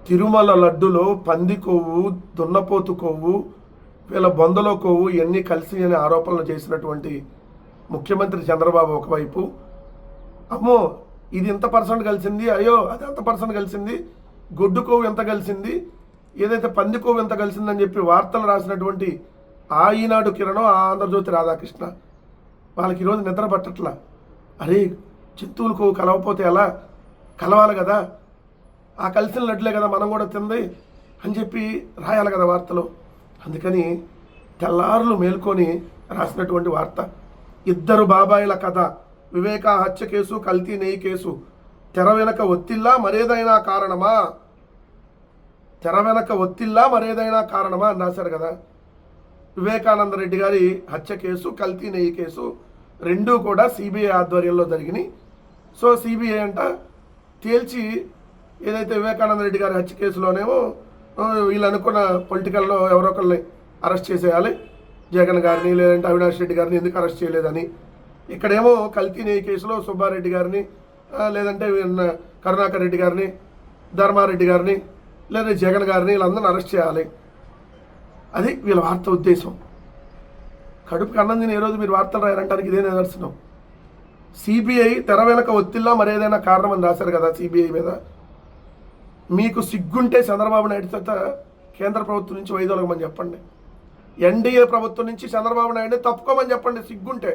తిరుమల లడ్డులో పంది కొవ్వు, దున్నపోతు కొవ్వు, వీళ్ళ బొందలో కొవ్వు ఇవన్నీ కలిసి అనే ఆరోపణలు చేసినటువంటి ముఖ్యమంత్రి చంద్రబాబు ఒకవైపు, అమ్మో ఇది ఎంత పర్సెంట్ కలిసింది, అయ్యో అది ఎంత పర్సెంట్ కలిసింది, గొడ్డు కొవ్వు ఎంత కలిసింది, ఏదైతే పంది కొవ్వు ఎంత కలిసిందని చెప్పి వార్తలు రాసినటువంటి ఆ ఈనాడు కిరణం, ఆ ఆంధ్రజ్యోతి రాధాకృష్ణ, వాళ్ళకి ఈరోజు నిద్ర పట్టట్లా. అరే జంతువుల కొవ్వు కలవపోతే ఎలా, కలవాలి కదా, ఆ కలిసిన లడ్లే కదా మనం కూడా తింది అని చెప్పి రాయాలి కదా వార్తలు. అందుకని తెల్లారులు మేల్కొని రాసినటువంటి వార్త. ఇద్దరు బాబాయిల కథ, వివేక హత్య కేసు, కల్తీ నెయ్యి కేసు, తెర వెనక ఒత్తిల్లా మరేదైనా కారణమా, తెర వెనక ఒత్తిల్లా మరేదైనా కారణమా అని రాశారు కదా. వివేకానంద రెడ్డి గారి హత్య కేసు, కల్తీ నెయ్యి కేసు రెండూ కూడా సిబిఐ ఆధ్వర్యంలో జరిగినాయి. సో సిబిఐ అంట తేల్చి, ఏదైతే వివేకానంద రెడ్డి గారి హత్య కేసులోనేమో వీళ్ళు అనుకున్న పొలిటికల్లో ఎవరో ఒకరిని అరెస్ట్ చేసేయాలి, జగన్ గారిని లేదంటే అవినాష్ రెడ్డి గారిని ఎందుకు అరెస్ట్ చేయలేదని. ఇక్కడేమో కల్తీ నెయ్యి కేసులో సుబ్బారెడ్డి గారిని లేదంటే కరుణాకర్ రెడ్డి గారిని, ధర్మారెడ్డి గారిని లేదా జగన్ గారిని వీళ్ళందరిని అరెస్ట్ చేయాలి. అది వీళ్ళ వార్త ఉద్దేశం. కడుపుకి అన్నం తిని ఏ రోజు మీరు వార్తలు రాయారంటానికి ఇదే నిదర్శనం. సిబిఐ తెర వెనక ఒత్తిల్లా మరేదైనా కారణం అని రాశారు కదా సిబిఐ మీద. మీకు సిగ్గుంటే చంద్రబాబు నాయుడు చేత కేంద్ర ప్రభుత్వం నుంచి వైదొలగమని చెప్పండి, ఎన్డీఏ ప్రభుత్వం నుంచి చంద్రబాబు నాయుడిని తప్పుకోమని చెప్పండి సిగ్గుంటే.